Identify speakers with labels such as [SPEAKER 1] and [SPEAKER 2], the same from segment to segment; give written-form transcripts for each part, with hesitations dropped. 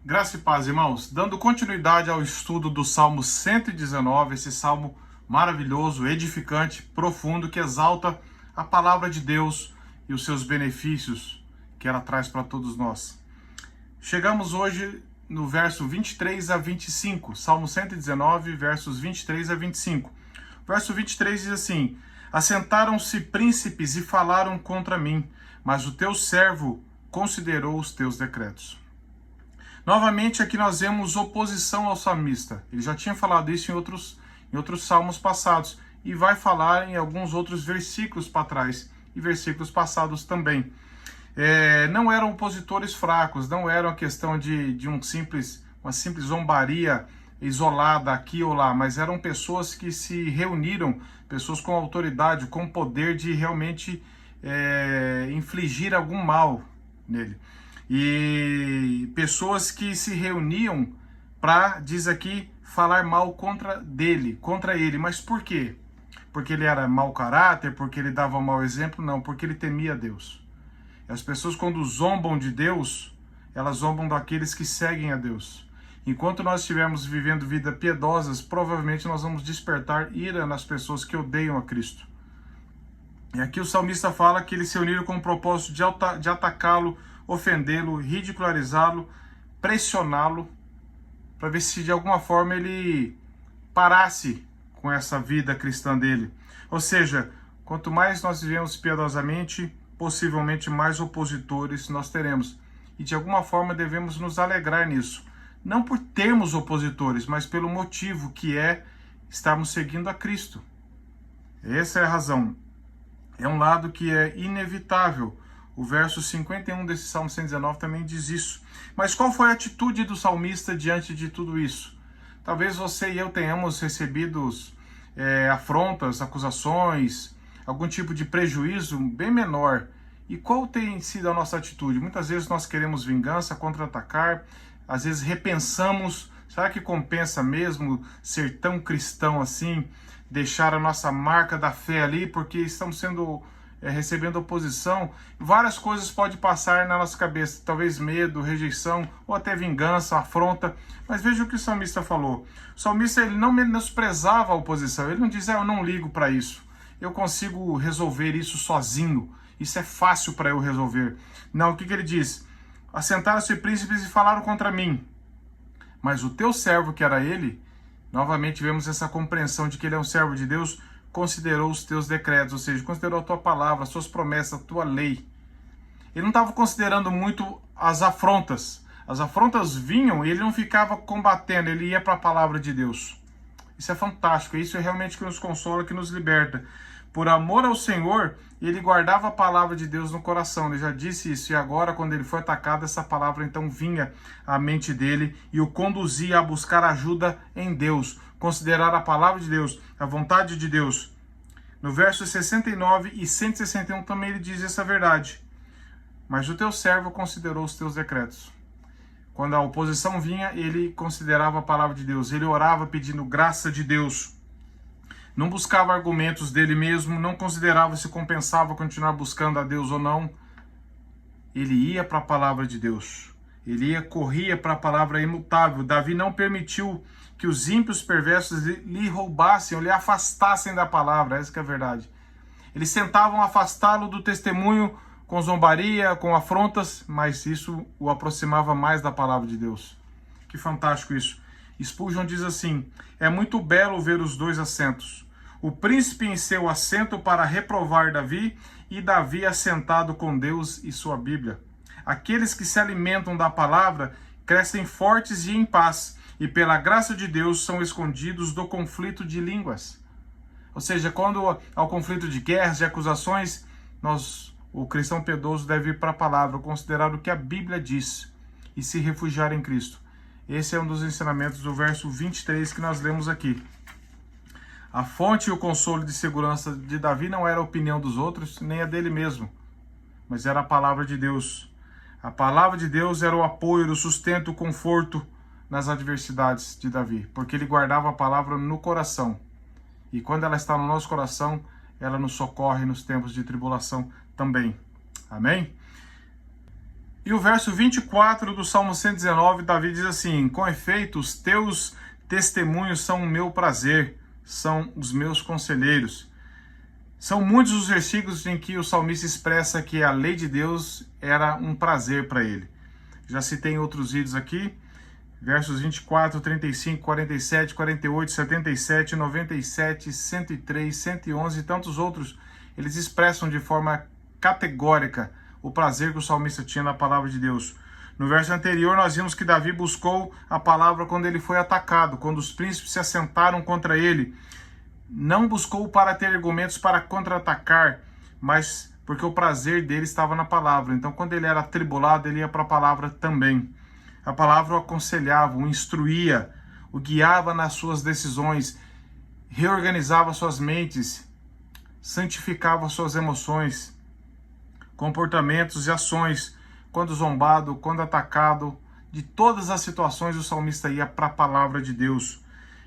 [SPEAKER 1] Graça e paz, irmãos. Dando continuidade ao estudo do Salmo 119, esse salmo maravilhoso, edificante, profundo, que exalta a palavra de Deus e os seus benefícios que ela traz para todos nós. Chegamos hoje no verso 23 a 25, Salmo 119, versos 23 a 25. Verso 23 diz assim: Assentaram-se príncipes e falaram contra mim, mas o teu servo considerou os teus decretos. Novamente aqui nós vemos oposição ao salmista. Ele já tinha falado isso em outros salmos passados e vai falar em alguns outros versículos para trás e versículos passados também. Não eram opositores fracos, não era uma questão de uma simples zombaria isolada aqui ou lá, mas eram pessoas que se reuniram, pessoas com autoridade, com poder de realmente infligir algum mal nele. E pessoas que se reuniam para, diz aqui, falar mal contra ele. Mas por quê? Porque ele era mau caráter, porque ele dava mau exemplo? Não, porque ele temia Deus. As pessoas, quando zombam de Deus, elas zombam daqueles que seguem a Deus. Enquanto nós estivermos vivendo vidas piedosas, provavelmente nós vamos despertar ira nas pessoas que odeiam a Cristo. E aqui o salmista fala que eles se uniram com o propósito de atacá-lo, ofendê-lo, ridicularizá-lo, pressioná-lo, para ver se de alguma forma ele parasse com essa vida cristã dele. Ou seja, quanto mais nós vivemos piedosamente, possivelmente mais opositores nós teremos. E de alguma forma devemos nos alegrar nisso. Não por termos opositores, mas pelo motivo que é estarmos seguindo a Cristo. Essa é a razão. É um lado que é inevitável. O verso 51 desse Salmo 119 também diz isso. Mas qual foi a atitude do salmista diante de tudo isso? Talvez você e eu tenhamos recebido afrontas, acusações, algum tipo de prejuízo bem menor. E qual tem sido a nossa atitude? Muitas vezes nós queremos vingança, contra-atacar, às vezes repensamos, será que compensa mesmo ser tão cristão assim? Deixar a nossa marca da fé ali, porque estamos recebendo oposição. Várias coisas podem passar na nossa cabeça, talvez medo, rejeição, ou até vingança, afronta. Mas veja o que o salmista falou. O salmista, ele não menosprezava a oposição, ele não dizia, eu não ligo para isso, eu consigo resolver isso sozinho, isso é fácil para eu resolver. Não, o que ele diz? Assentaram-se príncipes e falaram contra mim, mas o teu servo, que era ele, novamente vemos essa compreensão de que ele é um servo de Deus, considerou os teus decretos, ou seja, considerou a tua palavra, as tuas promessas, a tua lei. Ele não estava considerando muito as afrontas. As afrontas vinham e ele não ficava combatendo, ele ia para a palavra de Deus. Isso é fantástico, isso é realmente que nos consola, que nos liberta. Por amor ao Senhor, ele guardava a palavra de Deus no coração. Ele já disse isso, e agora, quando ele foi atacado, essa palavra então vinha à mente dele e o conduzia a buscar ajuda em Deus, considerar a palavra de Deus, a vontade de Deus. No verso 69 e 161 também ele diz essa verdade. Mas o teu servo considerou os teus decretos. Quando a oposição vinha, ele considerava a palavra de Deus, ele orava pedindo graça de Deus. Não buscava argumentos dele mesmo, não considerava se compensava continuar buscando a Deus ou não. Ele ia para a palavra de Deus. Corria para a palavra imutável. Davi não permitiu que os ímpios perversos lhe roubassem ou lhe afastassem da palavra. Essa que é a verdade. Eles tentavam afastá-lo do testemunho com zombaria, com afrontas, mas isso o aproximava mais da palavra de Deus. Que fantástico isso. Spurgeon diz assim: é muito belo ver os dois assentos. O príncipe em seu assento para reprovar Davi e Davi assentado com Deus e sua Bíblia. Aqueles que se alimentam da palavra crescem fortes e em paz, e pela graça de Deus são escondidos do conflito de línguas. Ou seja, quando há o conflito de guerras, de acusações, o cristão piedoso deve ir para a palavra, considerar o que a Bíblia diz e se refugiar em Cristo. Esse é um dos ensinamentos do verso 23 que nós lemos aqui. A fonte e o consolo de segurança de Davi não era a opinião dos outros, nem a dele mesmo, mas era a palavra de Deus. A palavra de Deus era o apoio, o sustento, o conforto nas adversidades de Davi, porque ele guardava a palavra no coração. E quando ela está no nosso coração, ela nos socorre nos tempos de tribulação também. Amém? E o verso 24 do Salmo 119, Davi diz assim: com efeito, os teus testemunhos são o meu prazer, são os meus conselheiros. São muitos os versículos em que o salmista expressa que a lei de Deus era um prazer para ele. Já citei em outros vídeos aqui, versos 24, 35, 47, 48, 77, 97, 103, 111 e tantos outros. Eles expressam de forma categórica o prazer que o salmista tinha na palavra de Deus. No verso anterior, nós vimos que Davi buscou a palavra quando ele foi atacado, quando os príncipes se assentaram contra ele. Não buscou para ter argumentos para contra-atacar, mas porque o prazer dele estava na palavra. Então, quando ele era atribulado, ele ia para a palavra também. A palavra o aconselhava, o instruía, o guiava nas suas decisões, reorganizava suas mentes, santificava suas emoções, comportamentos e ações. Quando zombado, quando atacado, de todas as situações o salmista ia para a palavra de Deus.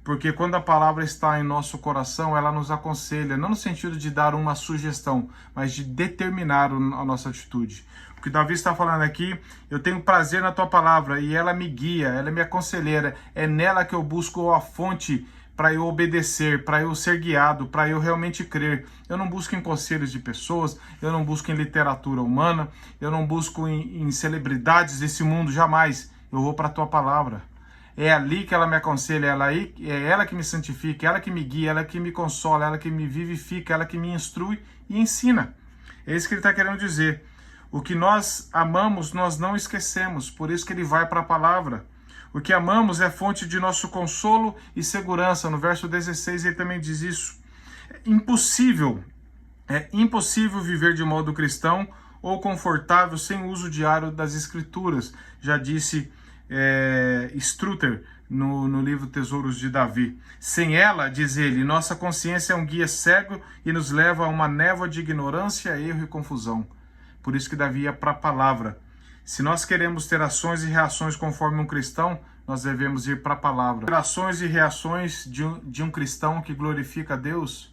[SPEAKER 1] Porque quando a palavra está em nosso coração, ela nos aconselha, não no sentido de dar uma sugestão, mas de determinar a nossa atitude. O que Davi está falando aqui: eu tenho prazer na tua palavra e ela me guia, ela é minha conselheira, é nela que eu busco a fonte para eu obedecer, para eu ser guiado, para eu realmente crer. Eu não busco em conselhos de pessoas, eu não busco em literatura humana, eu não busco em celebridades desse mundo, jamais. Eu vou para a tua palavra. É ali que ela me aconselha, é ela que me santifica, ela que me guia, ela que me consola, ela que me vivifica, ela que me instrui e ensina. É isso que ele está querendo dizer. O que nós amamos, nós não esquecemos, por isso que ele vai para a palavra. O que amamos é fonte de nosso consolo e segurança. No verso 16 ele também diz isso. É impossível viver de modo cristão ou confortável sem o uso diário das Escrituras. Já disse Strutter no livro Tesouros de Davi. Sem ela, diz ele, nossa consciência é um guia cego e nos leva a uma névoa de ignorância, erro e confusão. Por isso que Davi ia para a palavra. Se nós queremos ter ações e reações conforme um cristão, nós devemos ir para a palavra. Ações e reações de um cristão que glorifica a Deus,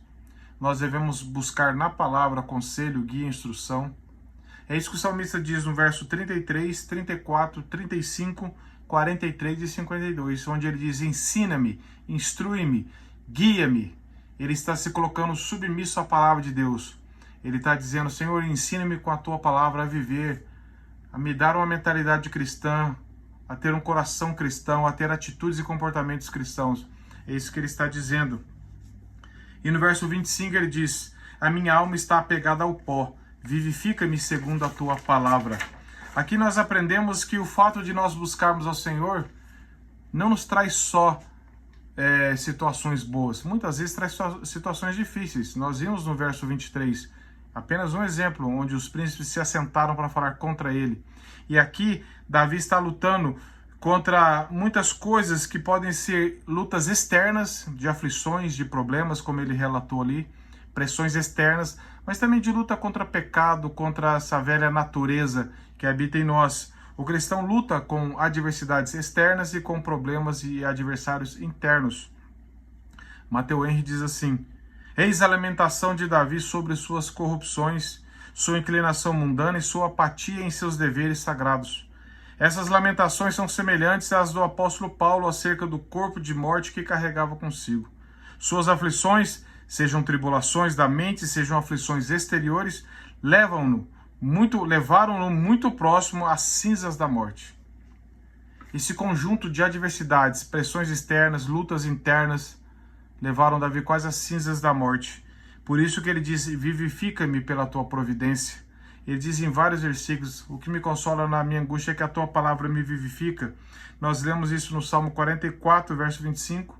[SPEAKER 1] nós devemos buscar na palavra conselho, guia, instrução. É isso que o salmista diz no verso 33, 34, 35, 43 e 52, onde ele diz: ensina-me, instrui-me, guia-me. Ele está se colocando submisso à palavra de Deus. Ele está dizendo: Senhor, ensina-me com a tua palavra a viver, a me dar uma mentalidade cristã, a ter um coração cristão, a ter atitudes e comportamentos cristãos. É isso que ele está dizendo. E no verso 25 ele diz: a minha alma está apegada ao pó, vivifica-me segundo a tua palavra. Aqui nós aprendemos que o fato de nós buscarmos ao Senhor não nos traz só situações boas, muitas vezes traz situações difíceis. Nós vimos no verso 23, apenas um exemplo, onde os príncipes se assentaram para falar contra ele. E aqui Davi está lutando contra muitas coisas que podem ser lutas externas, de aflições, de problemas, como ele relatou ali, pressões externas, mas também de luta contra pecado, contra essa velha natureza que habita em nós. O cristão luta com adversidades externas e com problemas e adversários internos. Mateu Henry diz assim: eis a lamentação de Davi sobre suas corrupções, sua inclinação mundana e sua apatia em seus deveres sagrados. Essas lamentações são semelhantes às do apóstolo Paulo acerca do corpo de morte que carregava consigo. Suas aflições, sejam tribulações da mente, sejam aflições exteriores, levaram-no muito próximo às cinzas da morte. Esse conjunto de adversidades, pressões externas, lutas internas, levaram Davi quase às cinzas da morte. Por isso que ele diz: vivifica-me pela tua providência. Ele diz em vários versículos: o que me consola na minha angústia é que a tua palavra me vivifica. Nós lemos isso no Salmo 44, verso 25,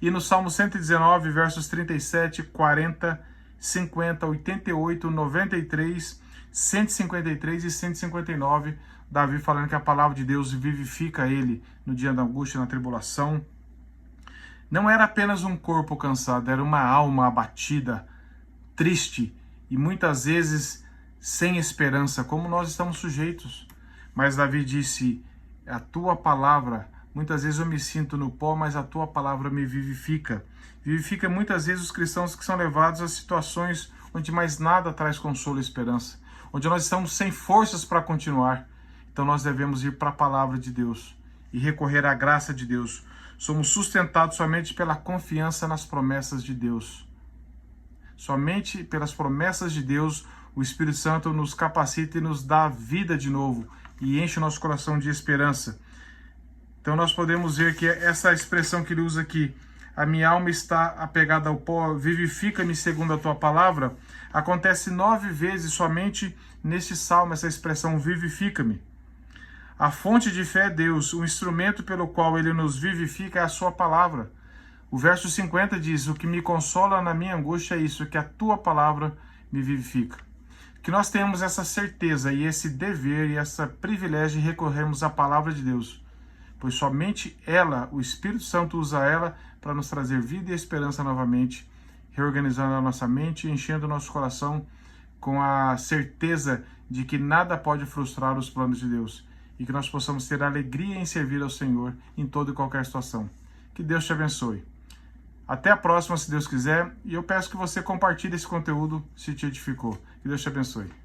[SPEAKER 1] e no Salmo 119, versos 37, 40, 50, 88, 93, 153 e 159, Davi falando que a palavra de Deus vivifica ele no dia da angústia, na tribulação. Não era apenas um corpo cansado, era uma alma abatida, triste e muitas vezes sem esperança, como nós estamos sujeitos. Mas Davi disse: a tua palavra, muitas vezes eu me sinto no pó, mas a tua palavra me vivifica. Vivifica muitas vezes os cristãos que são levados a situações onde mais nada traz consolo e esperança, onde nós estamos sem forças para continuar. Então nós devemos ir para a palavra de Deus e recorrer à graça de Deus. Somos sustentados somente pela confiança nas promessas de Deus. Somente pelas promessas de Deus, o Espírito Santo nos capacita e nos dá vida de novo e enche o nosso coração de esperança. Então nós podemos ver que essa expressão que ele usa aqui, a minha alma está apegada ao pó, vivifica-me segundo a tua palavra, acontece 9 vezes somente neste salmo, essa expressão vivifica-me. A fonte de fé é Deus, o instrumento pelo qual ele nos vivifica é a sua palavra. O verso 50 diz, o que me consola na minha angústia é isso, que a tua palavra me vivifica. Que nós tenhamos essa certeza e esse dever e esse privilégio de recorrermos à palavra de Deus, pois somente ela, o Espírito Santo usa ela para nos trazer vida e esperança novamente, reorganizando a nossa mente e enchendo o nosso coração com a certeza de que nada pode frustrar os planos de Deus e que nós possamos ter alegria em servir ao Senhor em toda e qualquer situação. Que Deus te abençoe. Até a próxima, se Deus quiser, e eu peço que você compartilhe esse conteúdo se te edificou. Que Deus te abençoe.